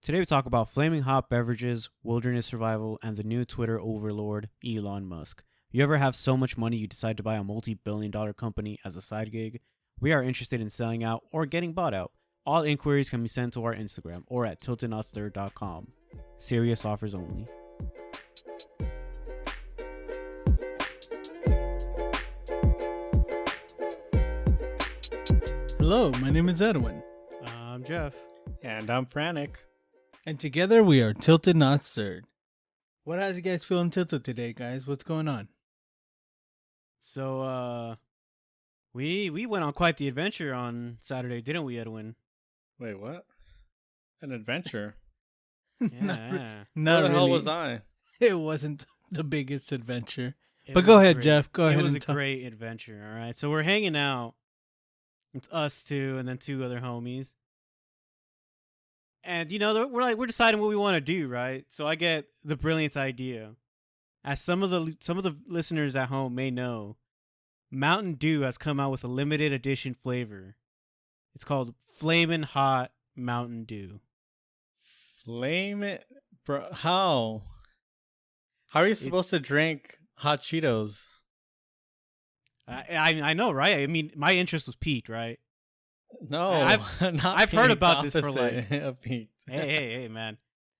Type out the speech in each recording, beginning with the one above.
Today we talk about flaming hot beverages, wilderness survival, and the new Twitter overlord, Elon Musk. You ever have so much money you decide to buy a multi-billion-dollar company as a side gig? We are interested in selling out or getting bought out. All inquiries can be sent to our Instagram or at tiltednotstirred.com. Serious offers only. Hello, my name is Edwin, I'm Jeff. And I'm Frantic. and together we are Tilted Not Stirred. What has you guys feeling tilted today, guys? What's going on? So, we went on quite the adventure on Saturday, didn't we, Edwin? Wait, what? An adventure? Yeah. Not Where the hell really. was I? It wasn't the biggest adventure. It But was go ahead, great. Jeff. Go ahead It was and a talk. great adventure. All right, so we're hanging out. It's us two, and then two other homies. And we're deciding what we want to do, right? So I get the brilliant idea, as some of the listeners at home may know, Mountain Dew has come out with a limited edition flavor. It's called Flamin' Hot Mountain Dew. Flame it? Bro, how? How are you supposed to It's- drink hot Cheetos? I know, right? I mean, my interest was piqued, right? No, I've heard about this for, like- a peak. Hey, man,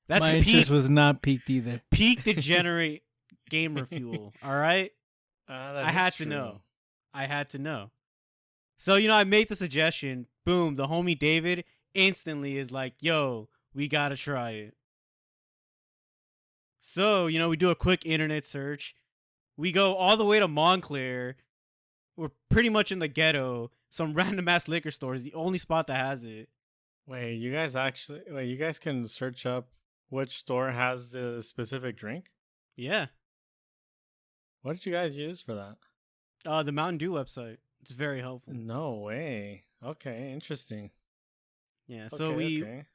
that's My peak interest was not peaked either. degenerate gamer fuel. All right. I had to know. I had to know. So, I made the suggestion. Boom. The homie David instantly is like, yo, we got to try it. So, we do a quick internet search. We go all the way to Montclair. We're pretty much in the ghetto. Some random ass liquor store is the only spot that has it. Wait, you guys can search up which store has the specific drink? Yeah. What did you guys use for that? The Mountain Dew website. It's very helpful. No way. Okay, interesting. Yeah. So Okay.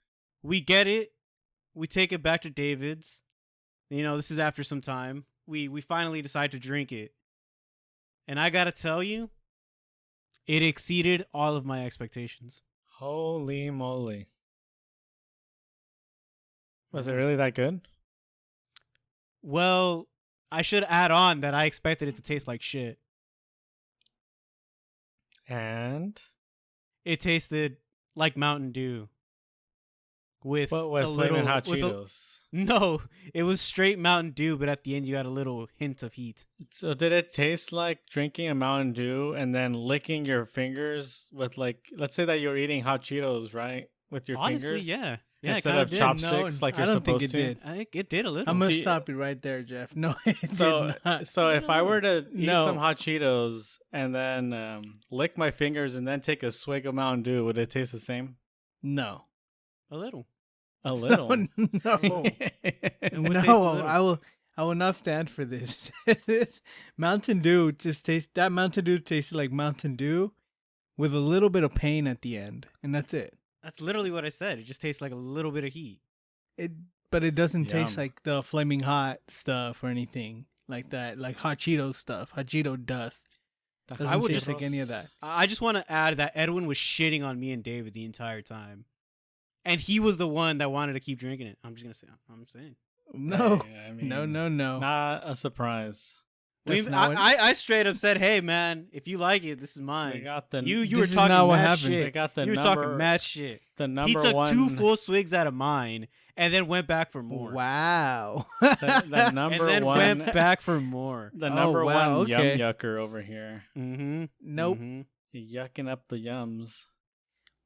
we get it. We take it back to David's. This is after some time. We finally decide to drink it. And I got to tell you, it exceeded all of my expectations. Holy moly. Was it really that good? Well, I should add on that I expected it to taste like shit. And It tasted like Mountain Dew. With but with a flaming little hot with a- Cheetos. No, it was straight Mountain Dew, but at the end you got a little hint of heat. So did it taste like drinking a Mountain Dew and then licking your fingers with, like, let's say that you're eating hot Cheetos, right? With your Honestly, fingers? yeah. Yeah, it Instead kinda of did. chopsticks like you're I don't think supposed it to? did. I think it did a little. I'm going Do to you- stop you right there, Jeff. No, it So, did not. so if I were to eat No. some hot Cheetos and then lick my fingers and then take a swig of Mountain Dew, would it taste the same? No. A little. A little. No. would taste a No, little. I will not stand for this. Mountain Dew Mountain Dew tasted like Mountain Dew with a little bit of pain at the end, and that's it. That's literally what I said. It just tastes like a little bit of heat. But it doesn't taste Yum. like the flaming hot stuff or anything like that, like hot Cheetos stuff, hot Cheeto dust. Doesn't I would taste just like any of that. I just want to add that Edwin was shitting on me and David the entire time. And he was the one that wanted to keep drinking it. I'm just going to say. I'm saying. No, Hey, I mean, no. Not a surprise. That's not what- I straight up said, "Hey man, if you like it, this is They mine." got the You This were is talking not what mad happened. shit. They got the You were number, talking mad shit. the He number took one. 2 full swigs out of mine and then went back for more. Wow. the And number then one. went back for more. The Oh, number wow, one okay. yum yucker over here. Mm-hmm. Nope. Yucking up the yums.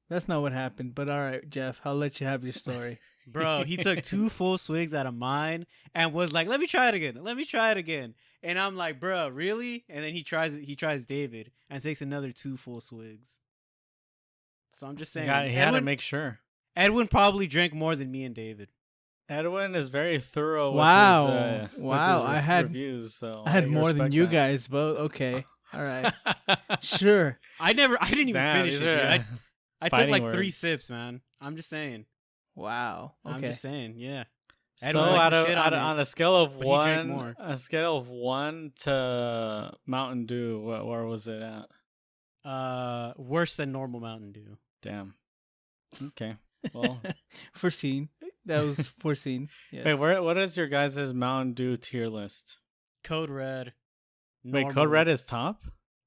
That's not what happened. But all right, Jeff, I'll let you have your story. Bro, he took 2 full swigs out of mine and was like, "Let me try it again. Let me try it again." And I'm like, "Bro, really?" And then he tries David and takes another 2 full swigs. So I'm just saying, He had to Edwin, make sure. Edwin probably drank more than me and David. Edwin is very thorough. Wow. With his, Wow, With his I had- reviews. So I had more than respect you that. guys both. Okay. All right. Sure. I didn't even Damn, finish it, these dude. are I took fighting like 3 words. sips, man. I'm just saying. Wow. I'm Okay. just saying, yeah. So Edwin likes out to of, shit out on of, it, on a scale of but he drank one, more. a scale of 1 to Mountain Dew, where was it at? Worse than normal Mountain Dew. Damn. Okay. Well, Foreseen. That was foreseen. Yes. Wait, what is your guys' Mountain Dew tier list? Code Red. Wait, Code normal. Red is top?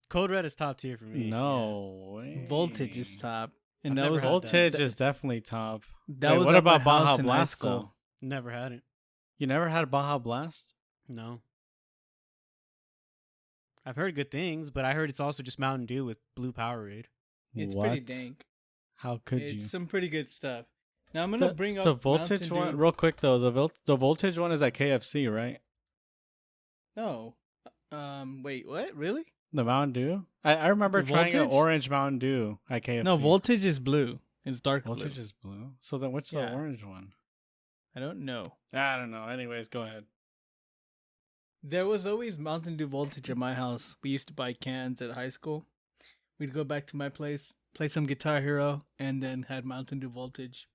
Code Red is top tier for me. No way. Voltage is top, and I've that never was had Voltage is definitely top. that Wait, was what at my about Baja house in high Blast school. though? Yeah. Never had it. You never had Baja Blast? No. I've heard good things, but I heard it's also just Mountain Dew with blue Powerade. It's What? pretty dank. How could It's you? some pretty good stuff. Now I'm gonna bring up the Voltage Mountain one Dew. real quick though. The Voltage one is at KFC, right? No. Wait, what? Really? The Mountain Dew? I remember The trying an Voltage? orange Mountain Dew at KFC. No, Voltage is blue. It's dark Voltage blue. is blue. So then which is Yeah. the orange one? I don't know. I don't know. Anyways, go ahead. There was always Mountain Dew Voltage at my house. We used to buy cans at high school. We'd go back to my place, play some Guitar Hero, and then had Mountain Dew Voltage.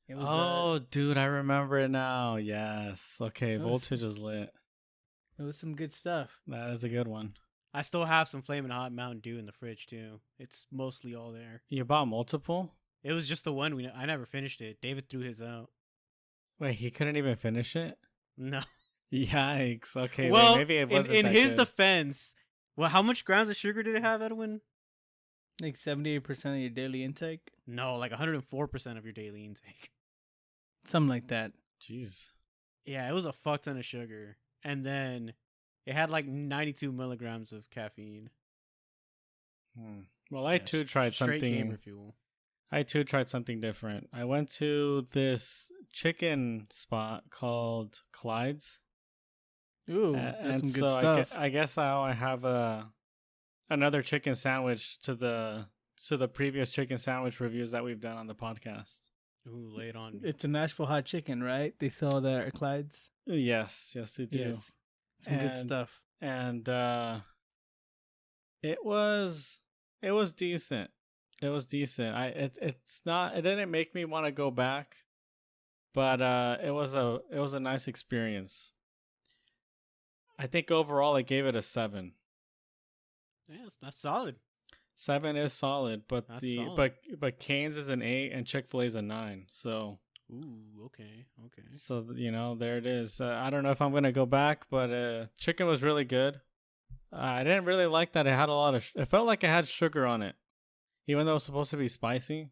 It was, Oh, dude, I remember it now. Yes. Okay, That was- Voltage is lit. it was some good stuff. That is a good one. I still have some Flamin' Hot Mountain Dew in the fridge too. It's mostly all there. You bought multiple? It was just the one I never finished it. David threw his out. Wait, he couldn't even finish it? No. Yikes. Okay, well, wait, maybe it wasn't in that his good. defense, well, how much grams of sugar did it have, Edwin? Like 78% of your daily intake, No, like 104% of your daily intake. something like that. Jeez. Yeah, it was a fuck ton of sugar, and then it had like 92 milligrams of caffeine. Well, I Yeah, too tried straight something. gamer fuel. I too tried something different. I went to this chicken spot called Clyde's. Ooh, A- that's some good so stuff. I guess I have another chicken sandwich to the previous chicken sandwich reviews that we've done on the podcast. Ooh, lay it on me. It's a Nashville hot chicken, right? They sell that at Clyde's. Yes, they do. Yes, some good And- stuff. And it was decent. It was decent. It didn't make me want to go back, but it was a nice experience. I think overall I gave it a 7. Yes, that's solid. 7 is solid, but That's solid. but Cane's is an 8 and Chick-fil-A is a 9. So Ooh, okay. there it is. I don't know if I'm gonna go back, but chicken was really good. I didn't really like that it had a lot of. It felt like it had sugar on it, even though it was supposed to be spicy.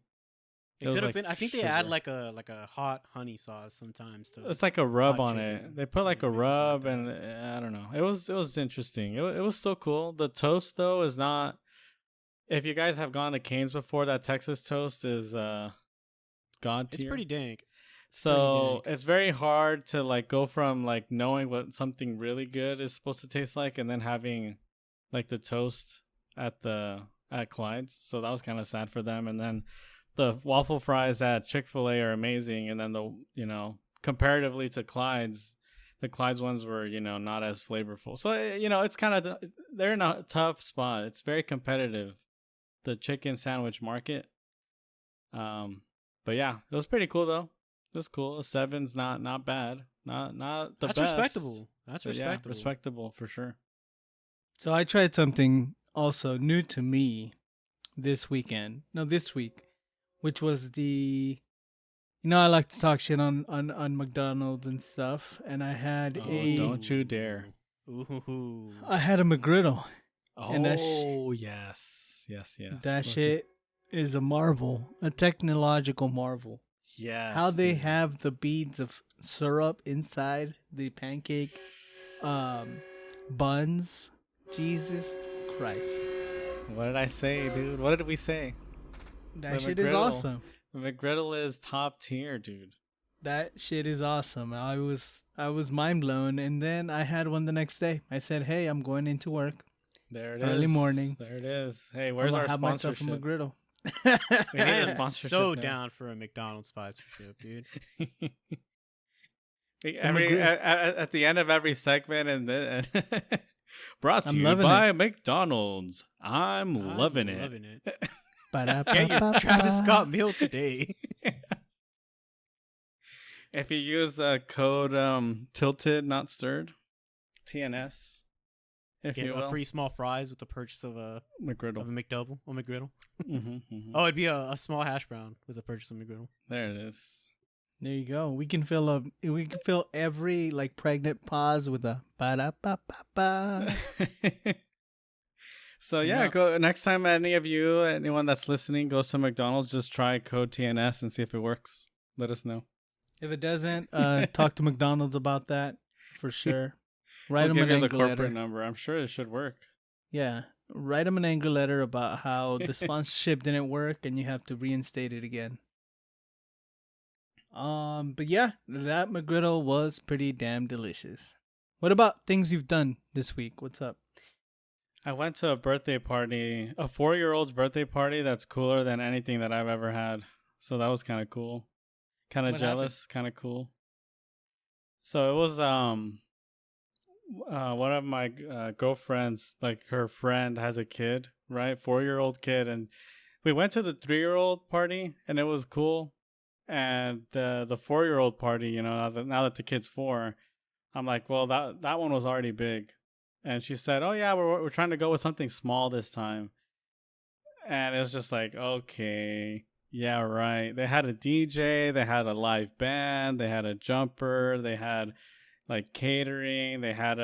It was could have like been. I think they add sugar. like a hot honey sauce sometimes. To It's like a rub hot on chicken. it. They put like Yeah, a makes it like rub, that. and I don't know. It was interesting. It was still cool. The toast though is not. If you guys have gone to Cane's before, that Texas toast is god tier. It's pretty dank. So dank. it's very hard to like go from like knowing what something really good is supposed to taste like, and then having like the toast at Clyde's. So that was kind of sad for them. And then the waffle fries at Chick-fil-A are amazing. And then comparatively to Clyde's, the Clyde's ones were not as flavorful. So it's kind of they're in a tough spot. It's very competitive, the chicken sandwich market. But yeah, it was pretty cool though. It was cool. A 7's not bad. Not the That's best. respectable. That's But yeah, respectable. respectable for sure. So I tried something also new to me this week, which was I like to talk shit on McDonald's and stuff, and I had Oh, don't you dare. Ooh. I had a McGriddle. Oh, And that yes. That Okay. shit is a marvel, a technological marvel. Yes. How they dude. have the beads of syrup inside the pancake buns. Jesus Christ. What did I say, dude? What did we say? That The shit is McGriddle. awesome. The McGriddle is top tier, dude. That shit is awesome. I was mind blown, and then I had one the next day. I said, "Hey, I'm going into work. There it is. Early morning. There it is. Hey, I'm where's gonna our have myself a sponsorship? McGriddle." We need I a am sponsorship so now. down for a McDonald's sponsorship, dude. At the end of every segment, and then brought to I'm you loving by McDonald's. I'm loving it. Loving it. Ba-da-ba-ba-ba. Get your Travis Scott meal today. If you use code tilted not stirred, TNS, if Get you will, free small fries with the purchase of a McGriddle. McDouble or McGriddle. Mm-hmm. Oh, it'd be a small hash brown with the purchase of McGriddle. There it is. There you go. We can fill every like pregnant pause with a ba da ba ba ba. So You yeah, know. go next time. Anyone that's listening, goes to McDonald's, just try code TNS and see if it works. Let us know. If it doesn't, talk to McDonald's about that for sure. Write We'll them give an you the angry corporate letter. number. I'm sure it should work. Yeah, write them an angry letter about how the sponsorship didn't work and you have to reinstate it again. But yeah, that McGriddle was pretty damn delicious. What about things you've done this week? What's up? I went to a birthday party, a 4-year-old's birthday party that's cooler than anything that I've ever had. So that was kind of cool. Kind of What happened? jealous, kind of cool. So it was one of my girlfriends, like her friend has a kid, right? 4-year-old kid, and we went to the 3-year-old party and it was cool. And the 4-year-old party, now that the kid's 4, I'm like, well, that one was already big. And she said, "Oh yeah, we're trying to go with something small this time." And it was just like, okay, yeah, right. They had a DJ, they had a live band, they had a jumper, they had like catering, they had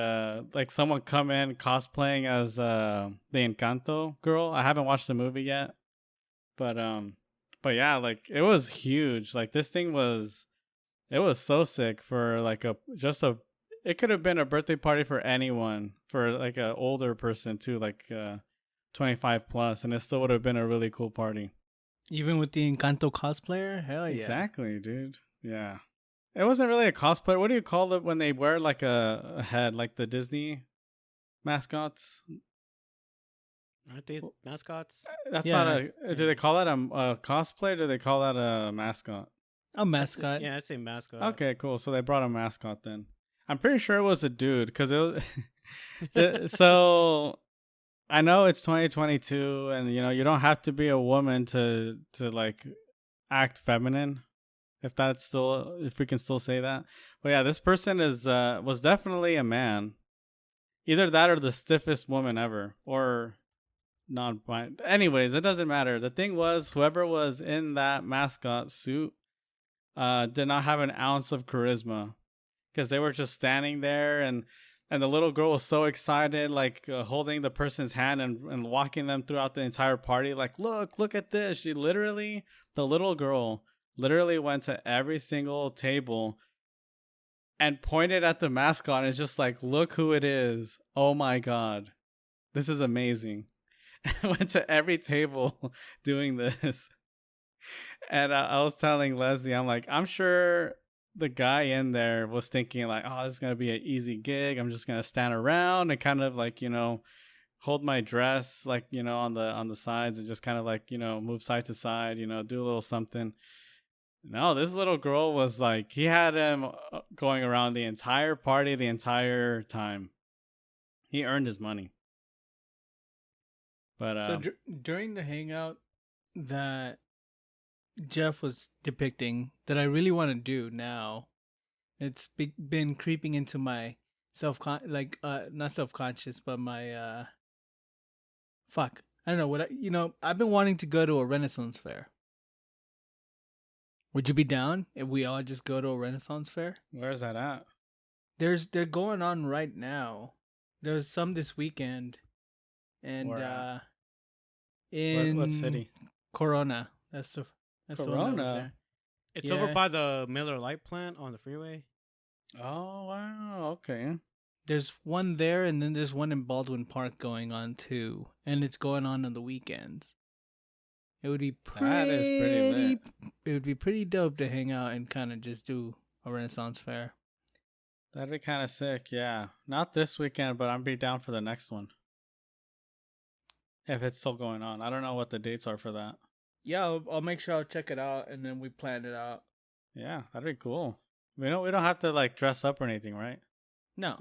someone come in cosplaying as the Encanto girl. I haven't watched the movie yet, but yeah, like it was huge. Like this thing was, it was so sick for like it could have been a birthday party for anyone, for like an older person too, like 25 plus, and it still would have been a really cool party. Even with the Encanto cosplayer? Hell yeah. Exactly, dude. Yeah. It wasn't really a cosplay. What do you call it when they wear like a head, like the Disney mascots? Aren't they mascots? That's Yeah. not a. Do they call that a cosplay? Or do they call that a mascot? A mascot. Yeah, I'd say mascot. Okay, cool. So they brought a mascot then. I'm pretty sure it was a dude because it was. So I know it's 2022, and you don't have to be a woman to like act feminine, if we can still say that. But yeah, this person was definitely a man. Either that or the stiffest woman ever, or non-binary. Anyways, it doesn't matter. The thing was, whoever was in that mascot suit did not have an ounce of charisma, because they were just standing there, and the little girl was so excited, like holding the person's hand and walking them throughout the entire party, like, look at this. The little girl literally went to every single table and pointed at the mascot and just like, look who it is. Oh my God. This is amazing. Went to every table doing this. And I was telling Leslie, I'm like, I'm sure the guy in there was thinking like, oh, this is going to be an easy gig. I'm just going to stand around and kind of like, hold my dress like, on the sides and just kind of like, move side to side, do a little something. No, this little girl was like, he had him going around the entire party the entire time. He earned his money. But So during the hangout that Jeff was depicting, that I really want to do now, it's been creeping into my not self-conscious, but my fuck. I don't know what I've been wanting to go to a Renaissance fair. Would you be down if we all just go to a Renaissance fair? where's that at? They're going on right now. There's some this weekend, and Where at? in What city? Corona. That's the one that was Corona? there. It's Yeah. over by the Miller Lite plant on the freeway. Oh, wow. Okay. There's one there, and then there's one in Baldwin Park going on too, and it's going on the weekends. It would be That is pretty lit. It would be pretty dope to hang out and kind of just do a Renaissance fair. That'd be kind of sick, yeah. Not this weekend, but I'd be down for the next one. If it's still going on. I don't know what the dates are for that. Yeah, I'll make sure I'll check it out, and then we plan it out. Yeah, that'd be cool. We don't have to like dress up or anything, right? No.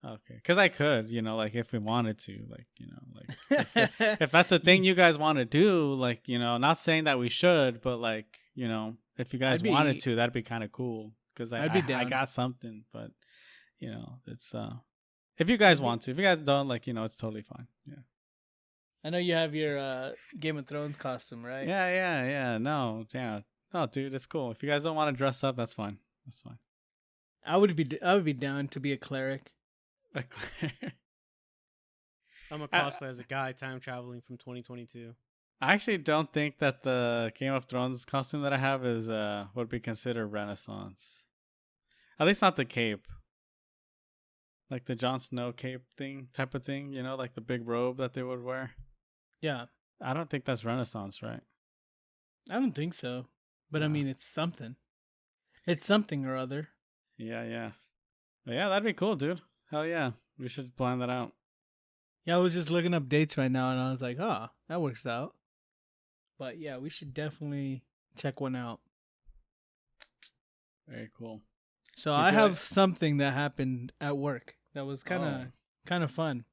Okay. Because I could, like if we wanted to, like, like if that's a thing you guys want to do, like, not saying that we should, but like, if you guys wanted to, that'd be kind of cool. Because I'd be down. I got something, but it's if you guys want to. If you guys don't, like, it's totally fine. Yeah. I know you have your Game of Thrones costume, right? Yeah. No, yeah. Oh, dude, it's cool. If you guys don't want to dress up, that's fine. That's fine. I would be down to be a cleric. I'm a cosplay as a guy time traveling from 2022. I actually don't think that the Game of Thrones costume that I have is would be considered Renaissance. At least not the cape. Like the Jon Snow cape thing type of thing, you know, like the big robe that they would wear. Yeah, I don't think that's Renaissance, right? I don't think so. But I No. mean, it's something. It's something or other. Yeah. But yeah, that'd be cool, dude. Hell yeah. We should plan that out. Yeah, I was just looking up dates right now, and I was like, oh, that works out. But yeah, we should definitely check one out. Very cool. So You I do have it- something that happened at work that was kind of fun.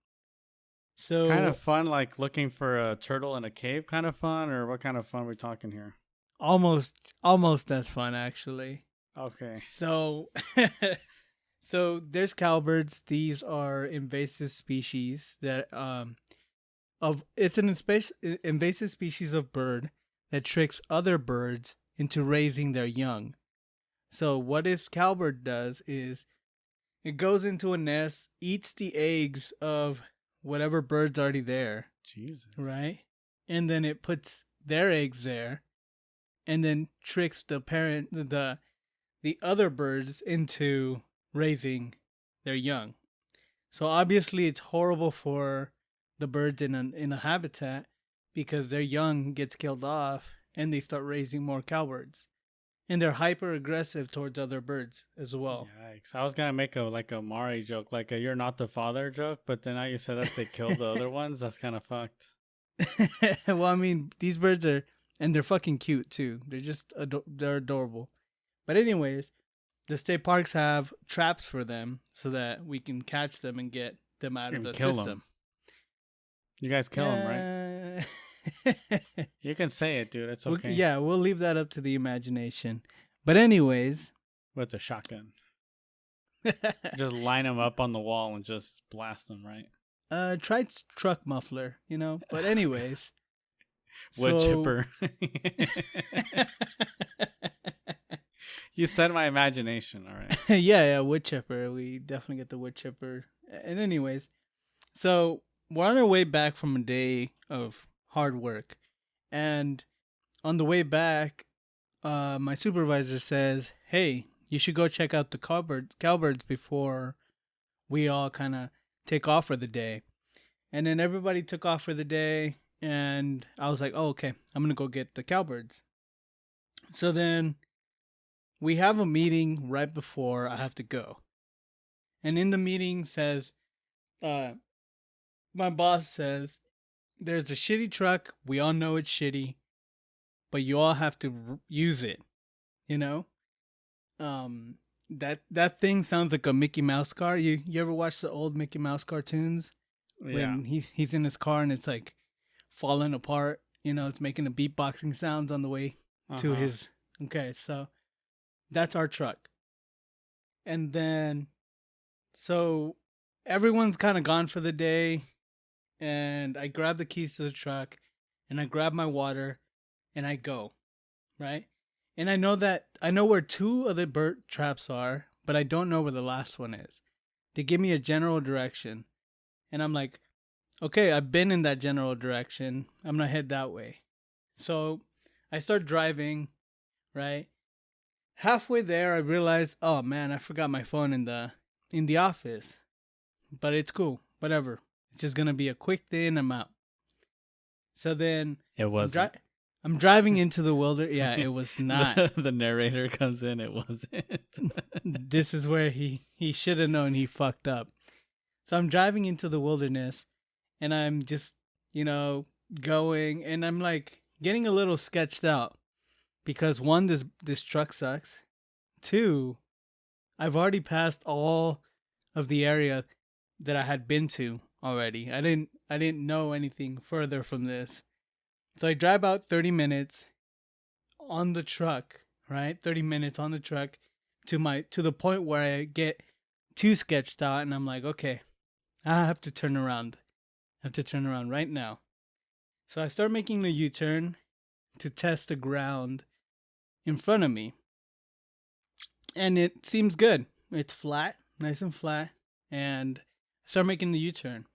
So Kind of fun, like looking for a turtle in a cave kind of fun, or what kind of fun are we talking here? almost as fun actually. Okay. So so there's cowbirds. These are invasive species that it's an invasive species of bird that tricks other birds into raising their young. So what this cowbird does is it goes into a nest, eats the eggs of whatever bird's already there, Jesus. right? And then it puts their eggs there, and then tricks the other birds into raising their young. So obviously, it's horrible for the birds in a habitat because their young gets killed off, and they start raising more cowbirds. And they're hyper aggressive towards other birds as well. Yikes. I was gonna make a Mari joke, like a "you're not the father" joke, but then now you said that they killed the other ones. That's kind of fucked. Well, I mean, these birds are, and they're fucking cute too. They're just they're adorable. But anyways, the state parks have traps for them so that we can catch them and get them out of And the kill 'em. system. You guys kill them, right? right? You can say it, dude. It's okay. Yeah, we'll leave that up to the imagination. But anyways, With a shotgun, just line them up on the wall and just blast them, right? try truck muffler, you know. But anyways, Wood so- chipper. You said my imagination. All right. yeah, wood chipper. We definitely get the wood chipper. And anyways, so we're on our way back from a day of hard work, and on the way back, my supervisor says, "Hey, you should go check out the cowbirds before we all kind of take off for the day." And then everybody took off for the day, and I was like, "Oh, okay, I'm gonna go get the cowbirds." So then we have a meeting right before I have to go. And in the meeting says, my boss says, there's a shitty truck. We all know it's shitty, but you all have to use it. You know? That thing sounds like a Mickey Mouse car. You ever watch the old Mickey Mouse cartoons? Yeah. When he's in his car and it's like falling apart. You know, it's making the beatboxing sounds on the way to Uh-huh. his. Okay, so that's our truck. And then, so everyone's kind of gone for the day. And I grab the keys to the truck and I grab my water and I go, right? And I know where two of the bird traps are, but I don't know where the last one is. They give me a general direction. And I'm like, okay, I've been in that general direction. I'm going to head that way. So I start driving, right? Halfway there, I realize, oh man, I forgot my phone in the office. But it's cool, whatever. It's just gonna be a quick thing. I'm out. So then It was I'm driving into the wilderness. Yeah, it was not. the narrator comes in. It wasn't. This is where he should have known he fucked up. So I'm driving into the wilderness, and I'm just going, and I'm like getting a little sketched out because one, this truck sucks. Two, I've already passed all of the area that I had been to already. I didn't know anything further from this. So I drive out 30 minutes on the truck, right? 30 minutes on the truck to the point where I get too sketched out and I'm like, okay, I have to turn around. I have to turn around right now. So I start making the U-turn to test the ground in front of me. And it seems good. It's flat, nice and flat. And I start making the U-turn.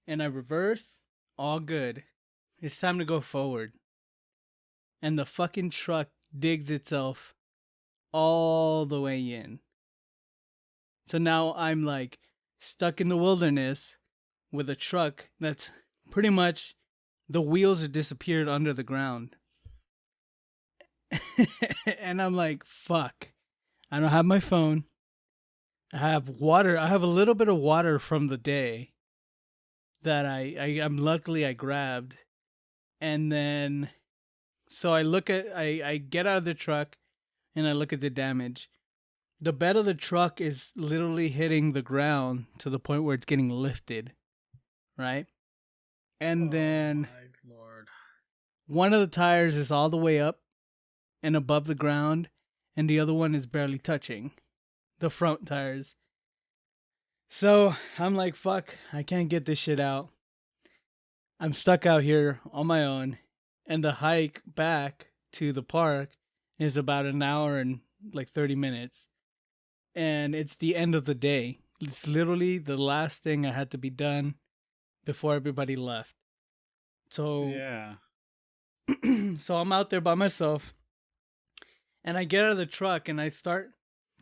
And I reverse, all good. It's time to go forward. And the fucking truck digs itself all the way in. So now I'm like stuck in the wilderness with a truck that's pretty much the wheels are disappeared under the ground. And I'm like, fuck. I don't have my phone. I have water. I have a little bit of water from the day that I'm luckily I grabbed. And then so I get out of the truck and I look at the damage. The bed of the truck is literally hitting the ground to the point where it's getting lifted, right? And then my Lord. one of the tires is all the way up and above the ground, and the other one is barely touching the front tires. So I'm like, fuck, I can't get this shit out. I'm stuck out here on my own, and the hike back to the park is about an hour and like 30 minutes. And it's the end of the day. It's literally the last thing I had to be done before everybody left. So Yeah. so I'm out there by myself, and I get out of the truck and I start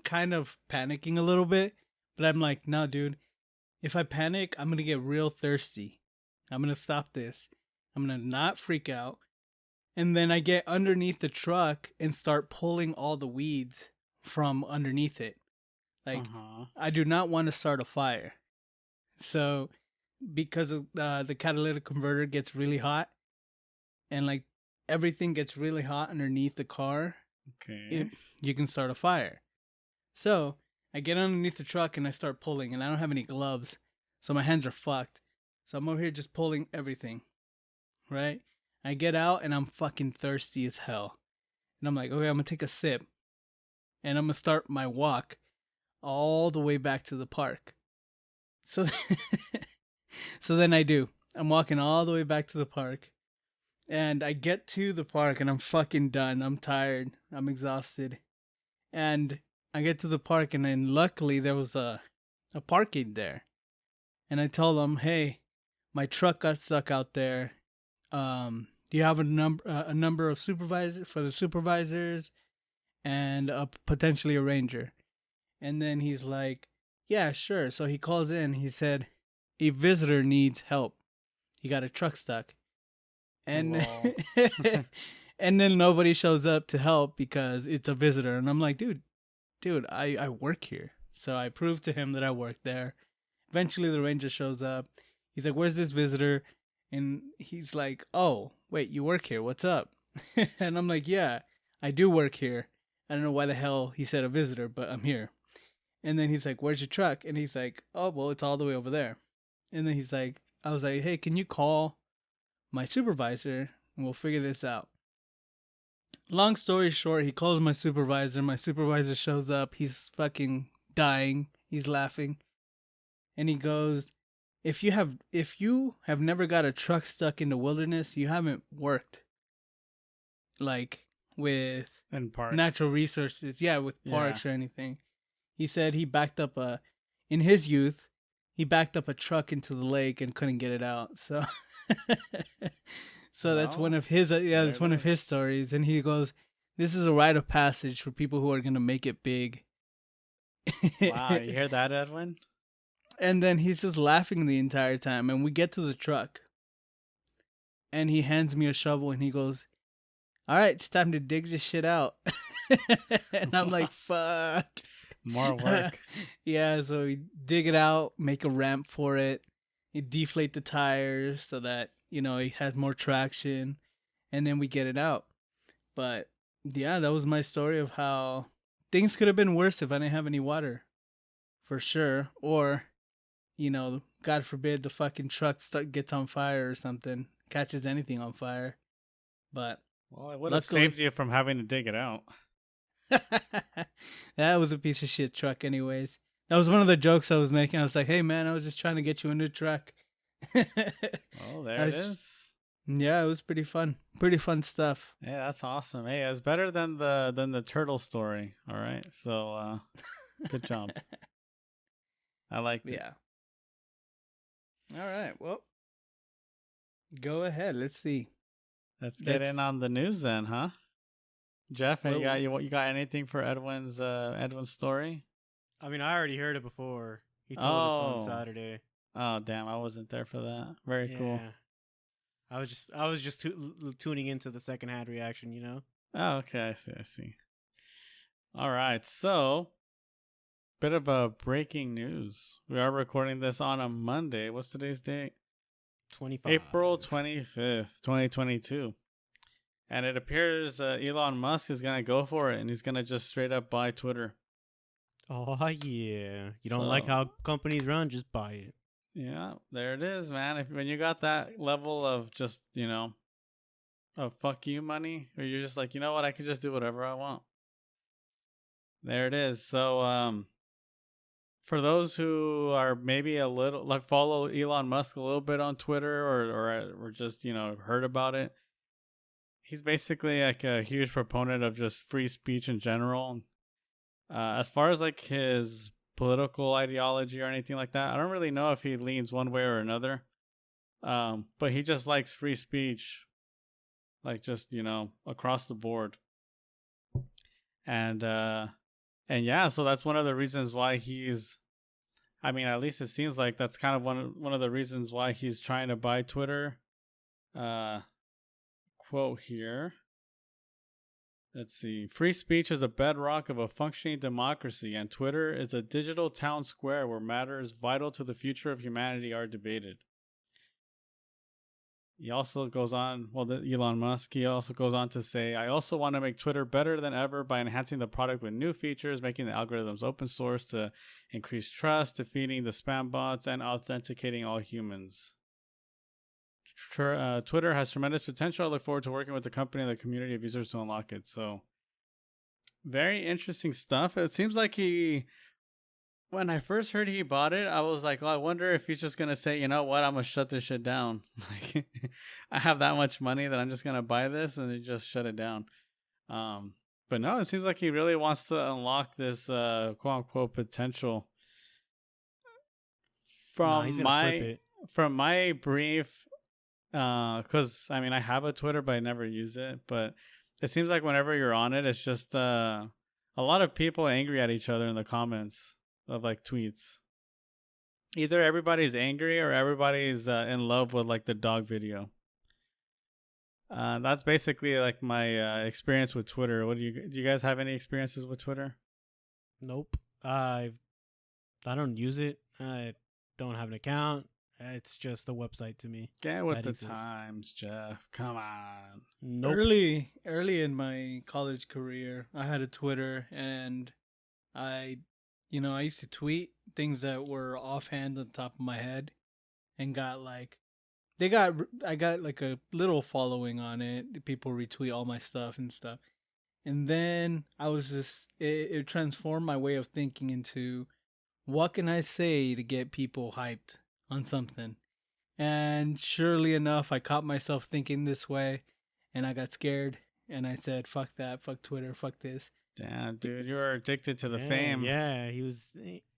kind of panicking a little bit, but I'm like, no, dude, if I panic, I'm going to get real thirsty. I'm going to stop this. I'm going to not freak out. And then I get underneath the truck and start pulling all the weeds from underneath it. Like, I do not want to start a fire. So, because of, the catalytic converter gets really hot, and like everything gets really hot underneath the car, Okay. you can start a fire. So, I get underneath the truck and I start pulling, and I don't have any gloves, so my hands are fucked. So I'm over here just pulling everything, right? I get out and I'm fucking thirsty as hell. And I'm like, okay, I'm gonna take a sip, and I'm gonna start my walk all the way back to the park. So, so then I do. I'm walking all the way back to the park, and I get to the park and I'm fucking done. I'm tired. I'm exhausted. And I get to the park, and then luckily there was a parking there. And I tell them, hey, my truck got stuck out there. Do you have a number of supervisors for the supervisors, and potentially a ranger? And then he's like, yeah, sure. So he calls in. He said, a visitor needs help. He got a truck stuck. And and then nobody shows up to help because it's a visitor. And I'm like, dude, I work here. So I proved to him that I work there. Eventually the ranger shows up. He's like, where's this visitor? And he's like, oh, wait, you work here. What's up? And I'm like, yeah, I do work here. I don't know why the hell he said a visitor, but I'm here. And then he's like, where's your truck? And he's like, oh, well, it's all the way over there. And then he's like, I was like, hey, can you call my supervisor and we'll figure this out? Long story short, he calls my supervisor. My supervisor shows up. He's fucking dying. He's laughing. And he goes, if you have never got a truck stuck in the wilderness, you haven't worked like with And parks. natural resources. Yeah, with parks or anything. He said he backed up in his youth, he backed up a truck into the lake and couldn't get it out. So so that's one of his that's one of his stories. And he goes, this is a rite of passage for people who are going to make it big. Wow, you hear that, Edwin? And then he's just laughing the entire time. And we get to the truck, and he hands me a shovel and he goes, all right, it's time to dig this shit out. And I'm like, fuck. More work. Yeah, so we dig it out, make a ramp for it, you deflate the tires so that, it has more traction, and then we get it out. But yeah, that was my story of how things could have been worse if I didn't have any water. For sure. Or, God forbid the fucking truck gets on fire or something, catches anything on fire. But well, it would have saved you from having to dig it out. That was a piece of shit truck anyways. That was one of the jokes I was making. I was like, hey man, I was just trying to get you a new truck. Oh, there it is. Yeah, it was pretty fun. Pretty fun stuff. Hey, that's awesome. Hey, it's better than the turtle story. All right, so good job. I like it. Yeah. All right. Well, go ahead. Let's see. Let's get in on the news then, huh? Jeff, Well, you got anything for Edwin's story? I mean, I already heard it before. He told us on Saturday. Oh, damn, I wasn't there for that. Very cool. I was just tuning into the second hand reaction, you know. Oh, okay, I see. All right, so bit of a breaking news. We are recording this on a Monday. What's today's date? April 25th, 2022. And it appears Elon Musk is going to go for it, and he's going to just straight up buy Twitter. Oh, yeah. You don't like how companies run, just buy it. Yeah, there it is, man. When you got that level of just, of fuck you money, or you're just like, you know what, I can just do whatever I want. There it is. So, for those who are maybe a little, like, follow Elon Musk a little bit on Twitter or just, heard about it, he's basically like a huge proponent of just free speech in general. As far as like his political ideology or anything like that, I don't really know if he leans one way or another. But he just likes free speech, like just, across the board. And yeah, so that's one of the reasons why at least it seems like that's kind of one of the reasons why he's trying to buy Twitter. Quote here. Let's see. Free speech is a bedrock of a functioning democracy, and Twitter is a digital town square where matters vital to the future of humanity are debated. He also goes on, Elon Musk, he also goes on to say, I also want to make Twitter better than ever by enhancing the product with new features, making the algorithms open source to increase trust, defeating the spam bots, and authenticating all humans. Twitter has tremendous potential. I look forward to working with the company and the community of users to unlock it. So, very interesting stuff. It seems like when I first heard he bought it, I was like, I wonder if he's just going to say, you know what, I'm going to shut this shit down. Like, I have that much money that I'm just going to buy this and just shut it down. But no, it seems like he really wants to unlock this quote unquote potential. From my brief, because I have a Twitter but I never use it, but it seems like whenever you're on it, it's just a lot of people angry at each other in the comments of like tweets. Either everybody's angry or everybody's in love with like the dog video. That's basically like my experience with Twitter. Do you guys have any experiences with Twitter? Nope. I don't use it. I don't have an account. It's just a website to me. Get with the times, Jeff. Come on. Nope. Early in my college career, I had a Twitter, and I used to tweet things that were offhand on the top of my head, and I got like a little following on it. People retweet all my stuff and stuff. And then I was just, it transformed my way of thinking into, what can I say to get people hyped on something? And surely enough, I caught myself thinking this way, and I got scared, and I said, fuck that, fuck Twitter, fuck this. Damn, dude, you were addicted to the fame. Yeah, he was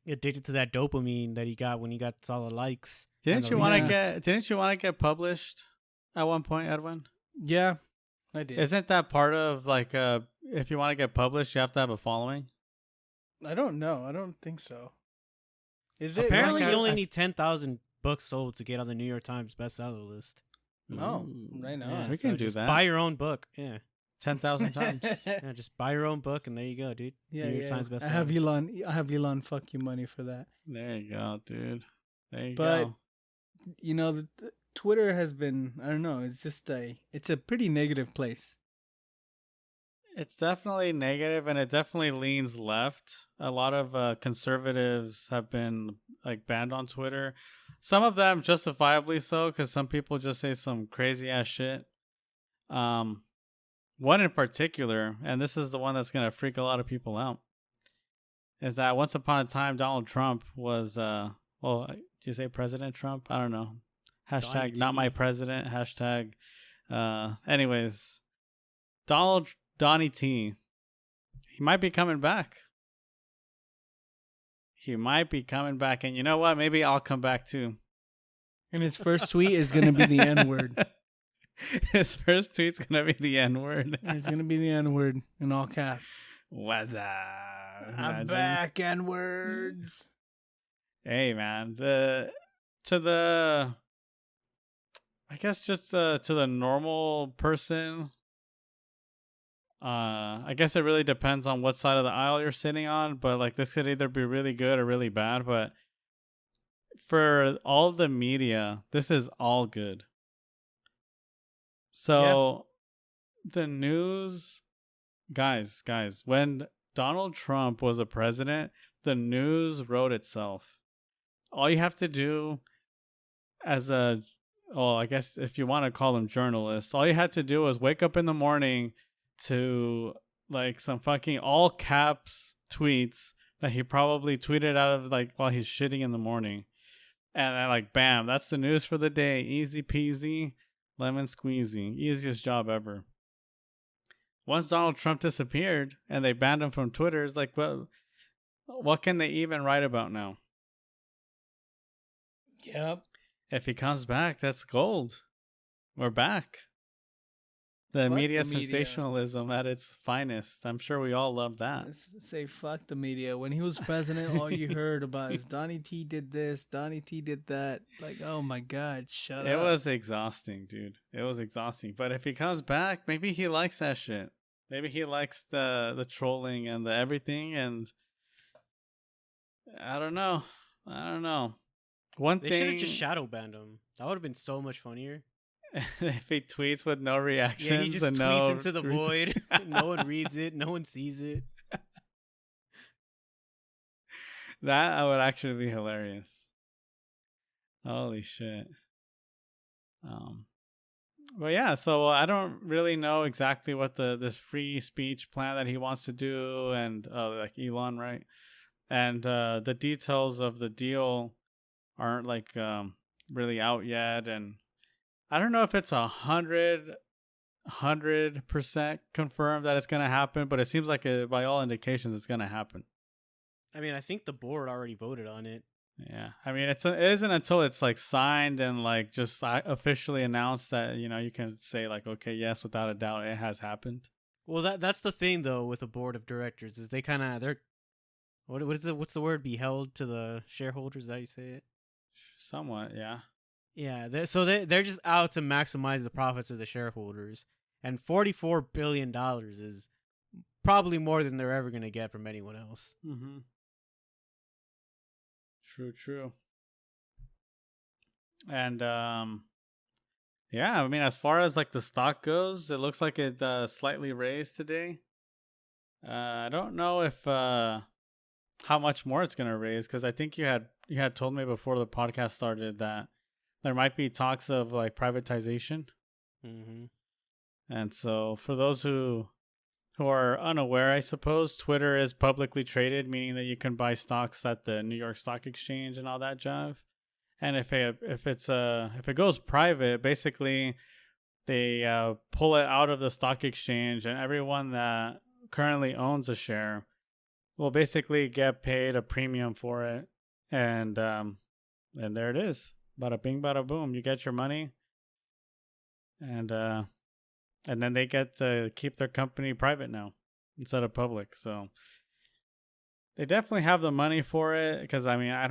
addicted to that dopamine that he got when he got all the likes. Didn't you want to get published at one point, Edwin? Yeah, I did. Isn't that part of like if you want to get published, you have to have a following? I don't know. I don't think so. Is it? Apparently, you only need 10,000 books sold to get on the New York Times bestseller list. Oh, right now. Yeah, we can do that. Buy your own book. Yeah. 10,000 times. Yeah, just buy your own book and there you go, dude. Yeah, New York Times bestseller. I have Elon fuck you money for that. There you go, dude. There you go. But Twitter has been, I don't know, it's a pretty negative place. It's definitely negative, and it definitely leans left. A lot of conservatives have been like banned on Twitter. Some of them justifiably so, because some people just say some crazy ass shit. One in particular, and this is the one that's gonna freak a lot of people out, is that once upon a time Donald Trump was did you say President Trump? I don't know. Hashtag not my president. Hashtag Anyways, Donnie T, he might be coming back. He might be coming back, and you know what? Maybe I'll come back too. And his first tweet is gonna be the N word. His first tweet's gonna be the N word. It's gonna be the N word in all caps. What's up? I'm Imagine. back, N words. Hey man, I guess just to the normal person. I guess it really depends on what side of the aisle you're sitting on, but like this could either be really good or really bad. But for all the media, this is all good. So the news, guys, when Donald Trump was a president, the news wrote itself. All you have to do as I guess if you want to call them journalists, all you had to do was wake up in the morning to like some fucking all caps tweets that he probably tweeted out of like while he's shitting in the morning. And then like, bam, that's the news for the day. Easy peasy, lemon squeezy. Easiest job ever. Once Donald Trump disappeared and they banned him from Twitter, it's like, well, what can they even write about now? Yep. If he comes back, that's gold. We're back. The Fuck media the media. sensationalism at its finest. I'm sure we all love that. Let's say fuck the media. When he was president, all you heard about is Donnie T did this, Donnie T did that. Like, oh my God, shut up. It was exhausting, dude. It was exhausting. But if he comes back, maybe he likes that shit. Maybe he likes the trolling and the everything. And I don't know. They should have just shadow banned him. That would have been so much funnier. If he tweets with no reactions, Yeah, he just and tweets into the void. No one reads it. No one sees it. That would actually be hilarious. Holy shit. But yeah, so I don't really know exactly what this free speech plan that he wants to do, and like Elon, right? And the details of the deal aren't like really out yet, and I don't know if it's 100% confirmed that it's gonna happen, but it seems like by all indications it's gonna happen. I mean, I think the board already voted on it. Yeah, I mean it isn't until it's like signed and like just officially announced that you can say like, okay, yes, without a doubt it has happened. Well, that's the thing though with the board of directors is they're what's the word, be held to the shareholders? Is that how you say it? Somewhat, yeah. Yeah, they're just out to maximize the profits of the shareholders, and $44 billion is probably more than they're ever gonna get from anyone else. Mm-hmm. True. And yeah, I mean, as far as like the stock goes, it looks like it slightly raised today. I don't know if how much more it's gonna raise, because I think you had told me before the podcast started that there might be talks of like privatization. Mm-hmm. And so for those who are unaware, I suppose, Twitter is publicly traded, meaning that you can buy stocks at the New York Stock Exchange and all that jive. And if it goes private, basically they pull it out of the stock exchange, and everyone that currently owns a share will basically get paid a premium for it. And there it is. Bada bing, bada boom. You get your money, and then they get to keep their company private now instead of public. So they definitely have the money for it. Because I mean, I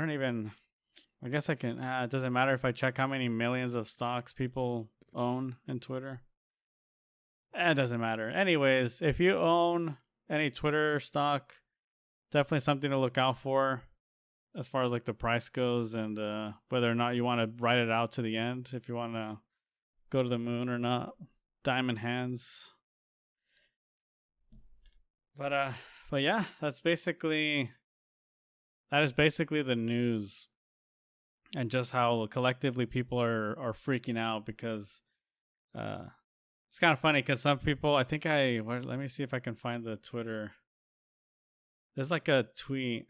guess I can. It doesn't matter if I check how many millions of stocks people own in Twitter. It doesn't matter. Anyways, if you own any Twitter stock, definitely something to look out for as far as like the price goes, and whether or not you want to ride it out to the end, if you want to go to the moon or not. Diamond hands. But yeah, that is basically the news, and just how collectively people are freaking out, because it's kind of funny, because some people, I think let me see if I can find the Twitter. There's like a tweet.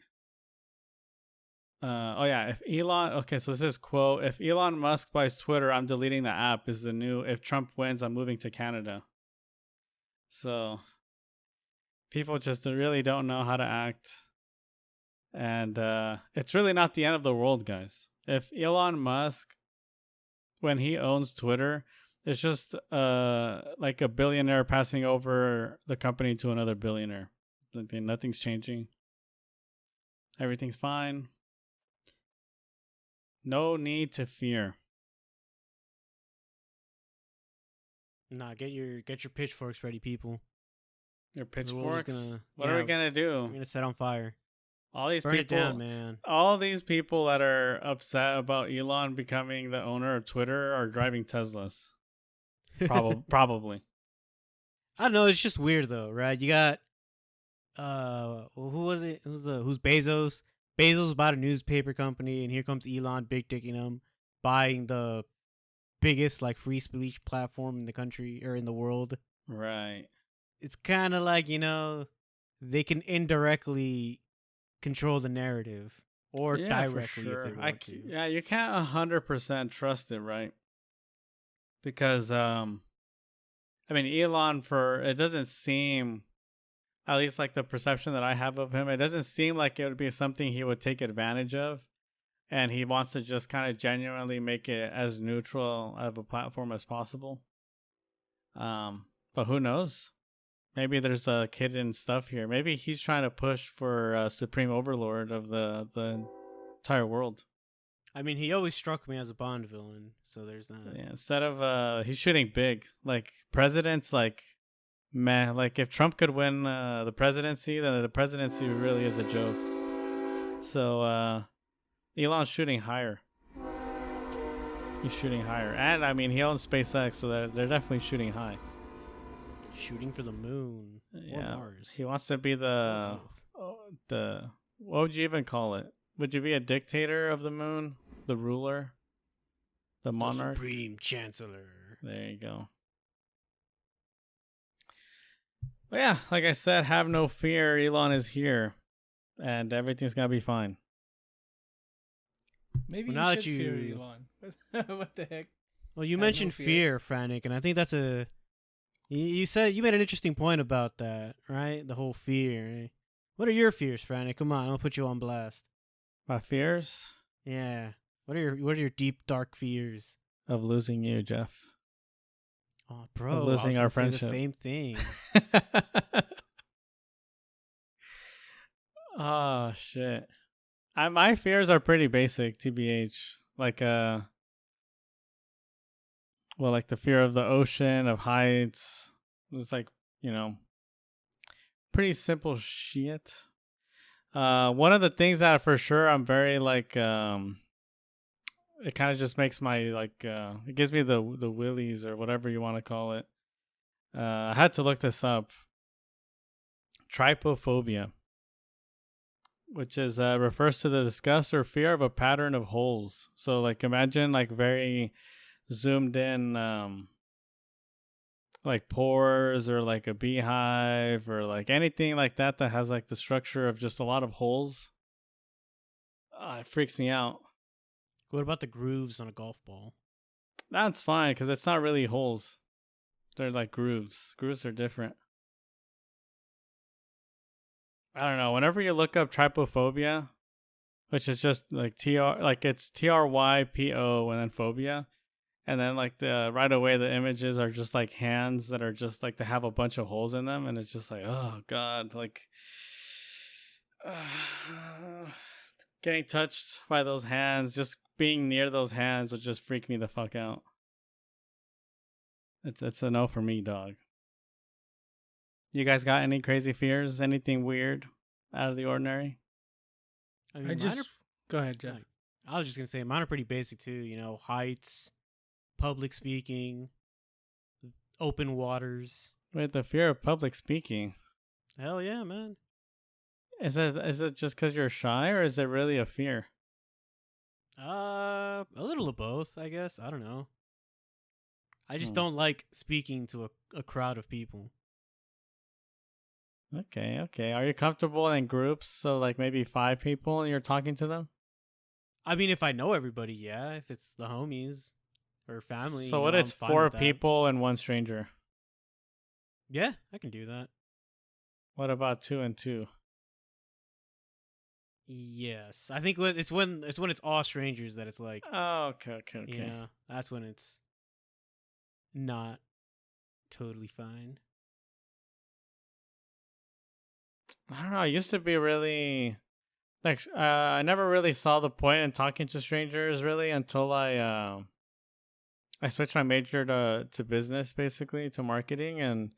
Oh yeah, if Elon, okay, so this is quote, if Elon Musk buys Twitter, I'm deleting the app is the new, if Trump wins, I'm moving to Canada. So people just really don't know how to act. And it's really not the end of the world, guys. If Elon Musk, when he owns Twitter, it's just like a billionaire passing over the company to another billionaire. Like, nothing's changing. Everything's fine. No need to fear. Nah, get your pitchforks ready, people. Your The world is pitchforks. What are we gonna we're do? gonna set on fire. All these Burn people, it down, man. all these people that are upset about Elon becoming the owner of Twitter are driving Teslas. Probably. I don't know. It's just weird though, right? You got who was it? Who's Bezos? Bezos bought a newspaper company, and here comes Elon, big dicking him, buying the biggest like free speech platform in the country or in the world. Right. It's kind of like, they can indirectly control the narrative or Yeah, for directly sure. if they want to. Yeah, you can't 100% trust it, right? Because I mean, Elon, for it doesn't seem, at least like the perception that I have of him, it doesn't seem like it would be something he would take advantage of. And he wants to just kind of genuinely make it as neutral of a platform as possible. But who knows? Maybe there's a hidden stuff here. Maybe he's trying to push for supreme overlord of the entire world. I mean, he always struck me as a Bond villain, so there's that. Yeah, instead of he's shooting big. Like presidents, like man, like if Trump could win the presidency, then the presidency really is a joke. So Elon's shooting higher. He's shooting higher, and I mean he owns SpaceX, so they're definitely shooting high. Shooting for the moon or Mars. He wants to be the what would you even call it? Would you be a dictator of the moon, the ruler, the monarch, the supreme chancellor? There you go. But yeah, like I said, have no fear. Elon is here, and everything's gonna be fine. Maybe Well, you should fear Elon. What the heck? Well, you Have mentioned no fear, Frantic, and I think that's you said you made an interesting point about that, right? The whole fear. Eh? What are your fears, Frantic? Come on, I'll put you on blast. My fears? Yeah. What are your deep dark fears? Of losing you, Jeff. Oh, bro, Of losing I our was gonna say friendship. the same thing. Oh shit. My fears are pretty basic, TBH. Like like the fear of the ocean, of heights. It's like, pretty simple shit. One of the things that for sure I'm very like it kind of just makes my like it gives me the willies or whatever you want to call it. I had to look this up. Trypophobia, which is refers to the disgust or fear of a pattern of holes. So like imagine like very zoomed in like pores or like a beehive or like anything like that has like the structure of just a lot of holes. It freaks me out. What about the grooves on a golf ball? That's fine because it's not really holes. They're like grooves. Grooves are different. I don't know. Whenever you look up trypophobia, which is just like it's TRYPO and then phobia, and then like the right away the images are just like hands that are just like they have a bunch of holes in them, and it's just like, oh god, like getting touched by those hands, just being near those hands would just freak me the fuck out. It's a no for me, dog. You guys got any crazy fears? Anything weird out of the ordinary? I mean, Go ahead, Jeff. I was just gonna say mine are pretty basic too. Heights, public speaking, open waters. Wait, the fear of public speaking. Hell yeah, man. Is it just because you're shy, or is it really a fear? A little of both, I guess. I don't know. I just don't like speaking to a crowd of people. Okay. Are you comfortable in groups? So like maybe 5 people and you're talking to them? I mean, if I know everybody, yeah. If it's the homies or family, So what? I'm It's fine 4 with that. people and 1 stranger. Yeah, I can do that. What about 2 and 2? Yes, I think when it's all strangers that it's like, Oh, okay. that's when it's not totally fine. I don't know. I used to be really like I never really saw the point in talking to strangers really until I switched my major to business, basically to marketing, and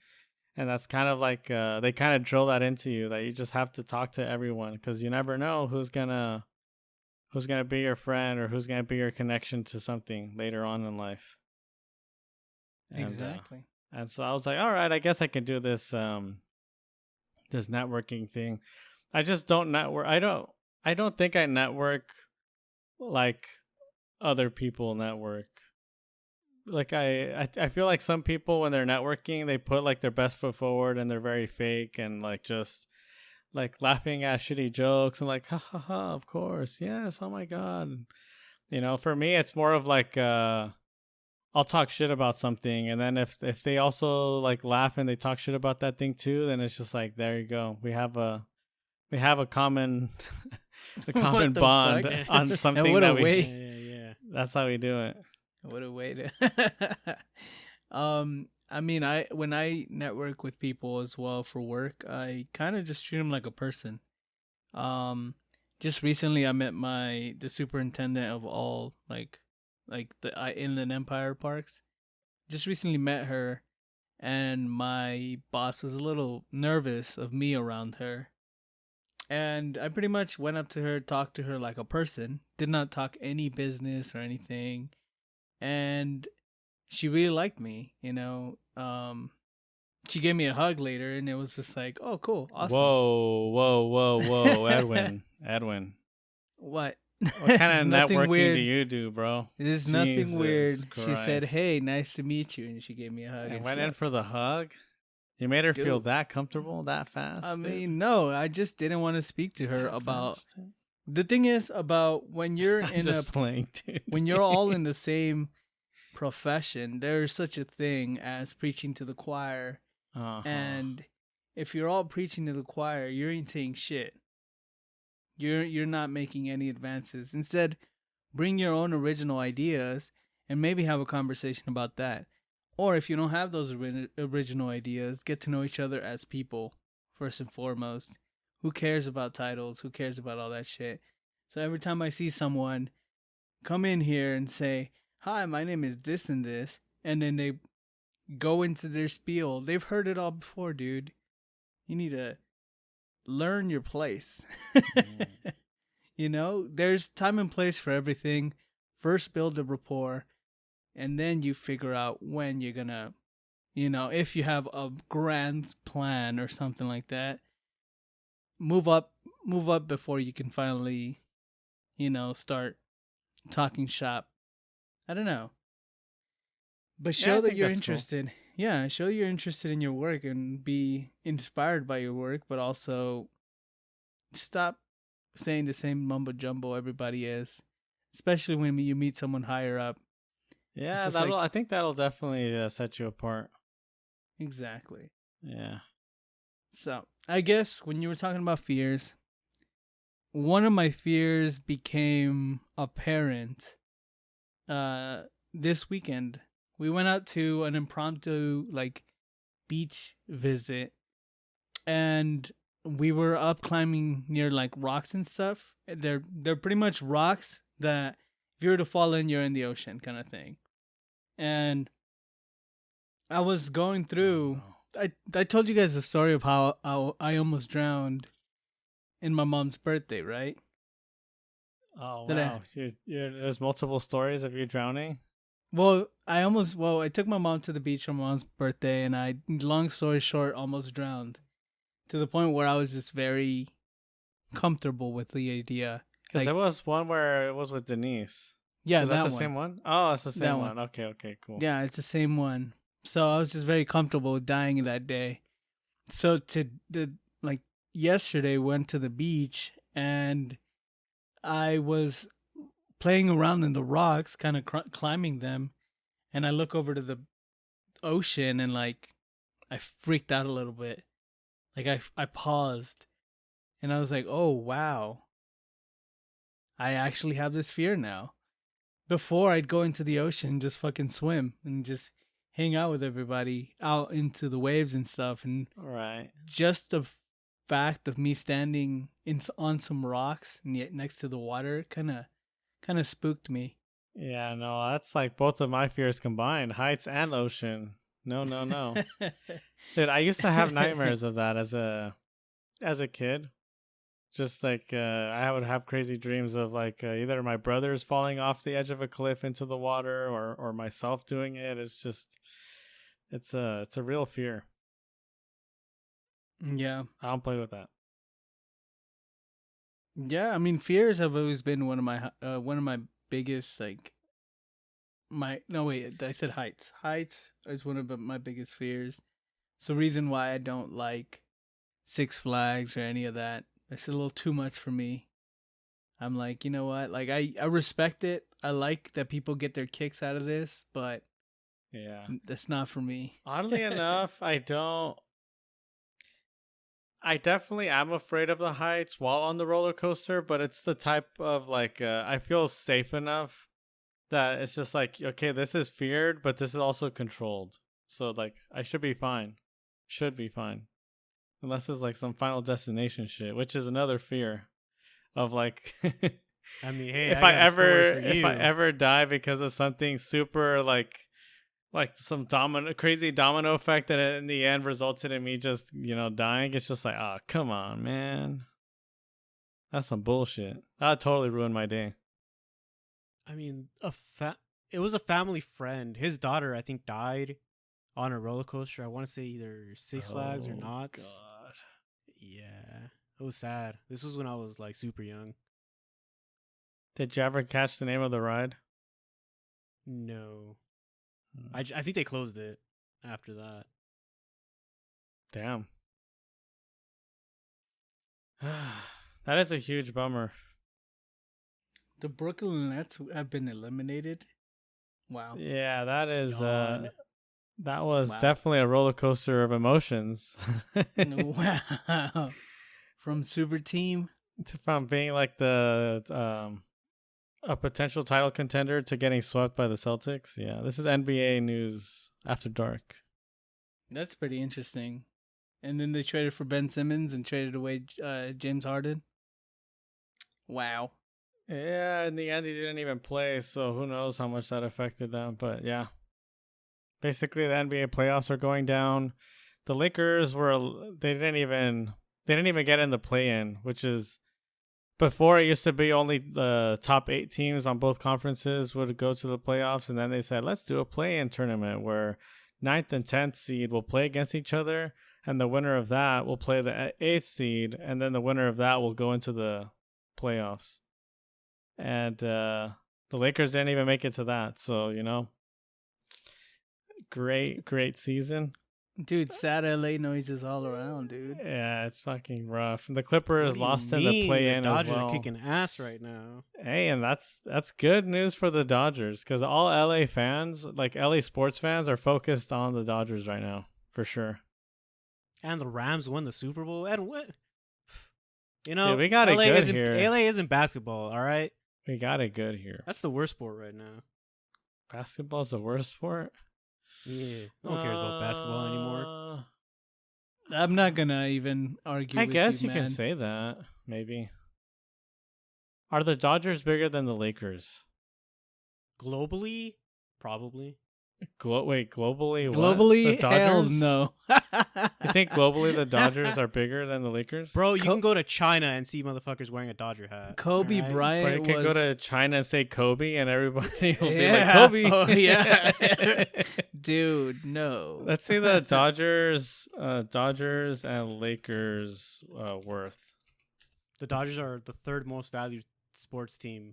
that's kind of like they kind of drill that into you that you just have to talk to everyone because you never know who's gonna be your friend or who's gonna be your connection to something later on in life. And, Exactly. And so I was like, all right, I guess I can do this this networking thing. I just don't network. I don't think I network like other people network. Like I feel like some people when they're networking, they put like their best foot forward and they're very fake and like just like laughing at shitty jokes and like ha ha ha, of course. Yes, oh my god. You know, for me it's more of like I'll talk shit about something, and then if they also like laugh and they talk shit about that thing too, then it's just like there you go. We have a common a What common the bond fuck? on And something what a that we. way. Yeah. That's how we do it. What a way to. I mean, I when I network with people as well for work, I kind of just treat them like a person. Um, just recently, I met the superintendent of all like the Inland Empire parks. Just recently met her, and my boss was a little nervous of me around her. And I pretty much went up to her, talked to her like a person, did not talk any business or anything, and she really liked me. She gave me a hug later, and it was just like, oh, cool, awesome. Whoa, Edwin. What? What kind It's of nothing networking weird. do you do, bro? There's nothing weird. Jesus She said, Christ. "Hey, nice to meet you," and she gave me a hug. And And went she in left. for the hug. You made her feel Dude. that comfortable that fast. I dude? mean, no, I just didn't want to speak to her That about. fast, dude? The thing is about when you're I'm in a just playing, dude. when you're all in the same profession, there's such a thing as preaching to the choir. Uh-huh. And if you're all preaching to the choir, you ain't saying shit. You're not making any advances. Instead, bring your own original ideas and maybe have a conversation about that. Or if you don't have those original ideas, get to know each other as people first and foremost. Who cares about titles? Who cares about all that shit? So every time I see someone come in here and say, "Hi, my name is this and this," and then they go into their spiel, they've heard it all before, dude. You need to learn your place. There's time and place for everything. First, build a rapport, and then you figure out when you're gonna, if you have a grand plan or something like that, move up before you can finally, start talking shop. I don't know. But Yeah, show I that think you're that's cool. interested. Yeah, show you're interested in your work and be inspired by your work, but also stop saying the same mumbo jumbo everybody is, especially when you meet someone higher up. Yeah, just I like- think that'll definitely set you apart. Exactly. Yeah. So, I guess when you were talking about fears, one of my fears became apparent this weekend. We went out to an impromptu beach visit, and we were up climbing near like rocks and stuff. They're pretty much rocks that if you were to fall in, you're in the ocean kind of thing. And I was going through. I told you guys the story of how I almost drowned in my mom's birthday, right? Oh Did I- wow! There's multiple stories of you drowning. Well, I took my mom to the beach for my mom's birthday, and long story short, almost drowned to the point where I was just very comfortable with the idea. Because there was one where it was with Denise. Yeah, Is that that the one. same one? Oh, it's the same That one. one. Okay, cool. Yeah, it's the same one. So I was just very comfortable with dying that day. So yesterday went to the beach, and I was playing around in the rocks, kind of climbing them, and I look over to the ocean and like I freaked out a little bit. Like I paused and I was like, "Oh, wow. I actually have this fear now." Before I'd go into the ocean and just fucking swim and just hang out with everybody out into the waves and stuff, and Right. just the fact of me standing on some rocks next to the water kind of spooked me. Yeah, no, that's like both of my fears combined, heights and ocean. No, no, no. Dude, I used to have nightmares of that as a kid. Just like I would have crazy dreams of like either my brothers falling off the edge of a cliff into the water or myself doing it. It's a real fear. Yeah. I don't play with that. Yeah, I mean, fears have always been one of my biggest, like, no, wait, I said heights. Heights is one of my biggest fears. It's the reason why I don't like Six Flags or any of that. It's a little too much for me. I'm like, you know what? Like, I respect it. I like that people get their kicks out of this, but Yeah. that's not for me. Oddly enough, I definitely am afraid of the heights while on the roller coaster, but it's the type of like I feel safe enough that it's just like, okay, this is feared, but this is also controlled. So like I should be fine. Should be fine. Unless it's like some Final Destination shit, which is another fear of like I mean, hey, if I I got a story ever for if you. I ever die because of something super like some crazy domino effect that in the end resulted in me just, dying, it's just like, oh, come on, man. That's some bullshit. That totally ruined my day. I mean, it was a family friend. His daughter, I think, died on a roller coaster. I want to say either Six Flags or Oh, Knott's. God. Yeah, it was sad. This was when I was like super young. Did you ever catch the name of the ride? No, I think they closed it after that. Damn. That is a huge bummer. The Brooklyn Nets have been eliminated. Wow. Yeah, that is Yawn. that was Wow. definitely a roller coaster of emotions. Wow. From Super Team. From being like the a potential title contender to getting swept by the Celtics. Yeah, this is NBA news after dark. That's pretty interesting. And then they traded for Ben Simmons and traded away James Harden. Wow. Yeah, in the end he didn't even play, so who knows how much that affected them. But yeah, basically the NBA playoffs are going down. The Lakers they didn't even get in the play-in, which is, before it used to be only the top 8 teams on both conferences would go to the playoffs, and then they said, let's do a play-in tournament where 9th and 10th seed will play against each other, and the winner of that will play the 8th seed, and then the winner of that will go into the playoffs. And the Lakers didn't even make it to that, so, great season. Dude, sad LA noises all around, dude. Yeah, it's fucking rough. And the Clippers What do you lost in the mean? play-in The as Dodgers well. are kicking ass right now. Hey, and that's good news for the Dodgers, because all LA fans, like LA sports fans, are focused on the Dodgers right now, for sure. And the Rams won the Super Bowl. And what? Yeah, we got it LA good isn't, here. LA isn't basketball, all right? We got it good here. That's the worst sport right now. Basketball's the worst sport? Yeah, no one cares about basketball anymore. I'm not gonna even argue. I with guess you man. can say that, maybe. Are the Dodgers bigger than the Lakers? Globally, probably. Wait, globally? What? Globally, The hell Dodgers? no. You think globally the Dodgers are bigger than the Lakers? Bro, you can go to China and see motherfuckers wearing a Dodger hat. Kobe alright? Or you Bryant can was. go to China and say Kobe, and everybody will be like Yeah. Kobe. Oh, yeah. Dude, no. Let's see the Dodgers and Lakers worth. The Dodgers are the third most valued sports team.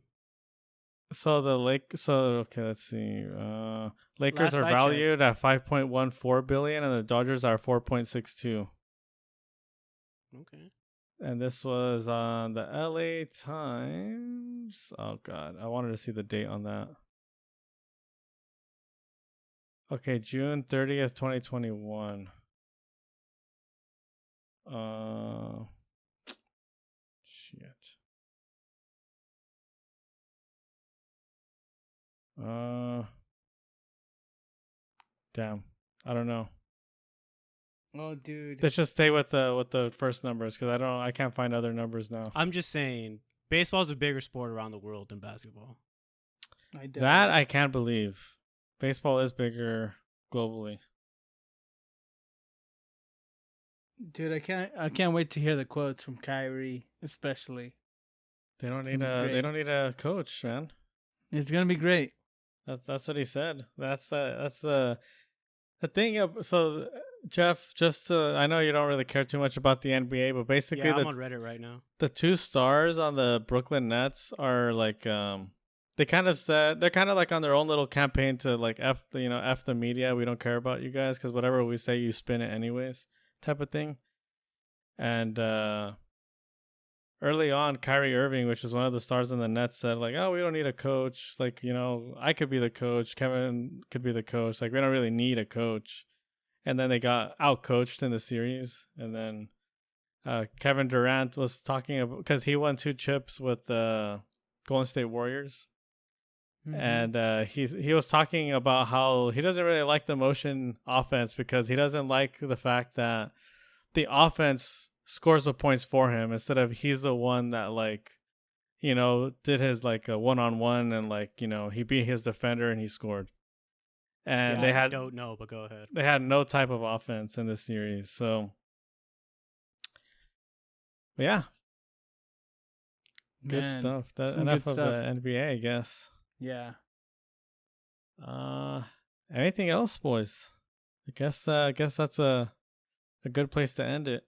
So okay, let's see. Lakers Last are I valued at 5.14 billion, and the Dodgers are 4.62. Okay. And this was on the LA Times. Oh God, I wanted to see the date on that. Okay, June 30th, 2021. Shit. Damn. I don't know. Oh, dude. Let's just stay with the first numbers because I can't find other numbers now. I'm just saying, baseball's a bigger sport around the world than basketball. That I can't believe. Baseball is bigger globally. Dude, I can't wait to hear the quotes from Kyrie, especially. They don't It's need gonna be they great. don't need a coach, man. It's gonna be great. That's what he said. That's the thing. So Jeff, just I know you don't really care too much about the NBA, but basically Yeah, I'm on Reddit right now. the two stars on the Brooklyn Nets are like they kind of said they're kind of like on their own little campaign to like f the media. We don't care about you guys because whatever we say, you spin it anyways, type of thing. And early on, Kyrie Irving, which was one of the stars in the Nets, said like, "Oh, we don't need a coach. Like, I could be the coach. Kevin could be the coach. Like, we don't really need a coach." And then they got out coached in the series. And then Kevin Durant was talking about because he won 2 chips with the Golden State Warriors. Mhm. And he was talking about how he doesn't really like the motion offense because he doesn't like the fact that the offense scores the points for him instead of he's the one that like did his like a one-on-one and like he beat his defender and he scored. And Yeah, I don't know, but go ahead. they had no type of offense in this series. So yeah, good Man, stuff. That some enough good of stuff. the NBA, I guess. Yeah. Anything else, boys? I guess that's a good place to end it.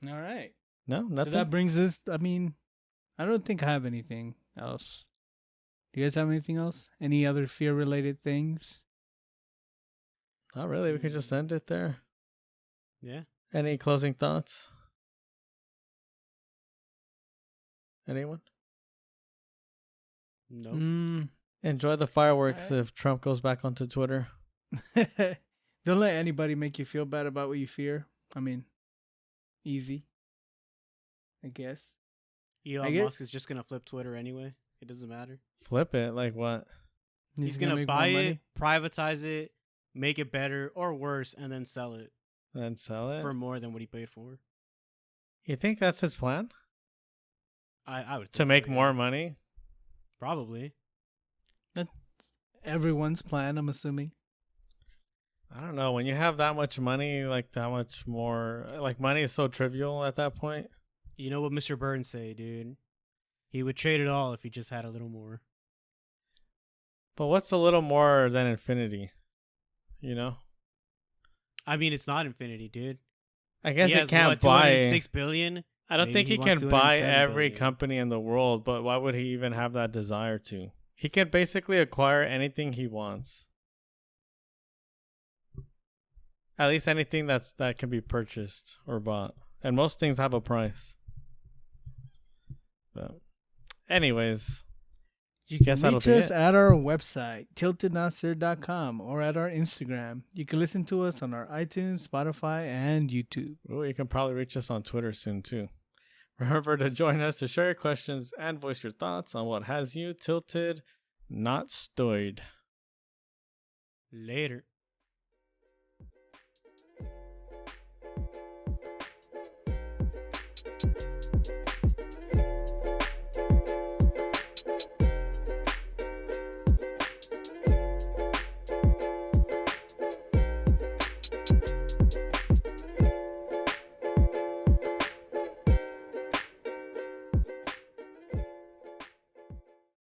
All right. No, So nothing. that brings us. I mean, I don't think I have anything else. Do you guys have anything else? Any other fear-related things? Not really. We could just end it there. Yeah. Any closing thoughts? Anyone? Nope. Enjoy the fireworks Alright. if Trump goes back onto Twitter. Don't let anybody make you feel bad about what you fear. I mean, easy. I guess. Elon Musk is just gonna flip Twitter anyway. It doesn't matter. Flip it? Like what? He's gonna make buy more it, money. privatize it, make it better or worse, and then sell it And then sell it? for more than what he paid for. You think that's his plan? I would think To make so, yeah. more money? Probably. That's everyone's plan, I'm assuming. I don't know. When you have that much money, like that much more, like money is so trivial at that point. You know what Mr. Burns say, dude? He would trade it all if he just had a little more. But what's a little more than infinity? You know? I mean, it's not infinity, dude. I guess he it has, can't what, buy. 206 billion. I don't Maybe think he he wants can buy 207 every billion. company in the world, but why would he even have that desire to? He can basically acquire anything he wants. At least anything that can be purchased or bought. And most things have a price. But anyways, You Guess can that'll reach be us it. at our website, tiltednasir.com, or at our Instagram. You can listen to us on our iTunes, Spotify, and YouTube. ooh, you can probably reach us on Twitter soon too. Remember to join us to share your questions and voice your thoughts on what has you tilted, not stoyed. Later.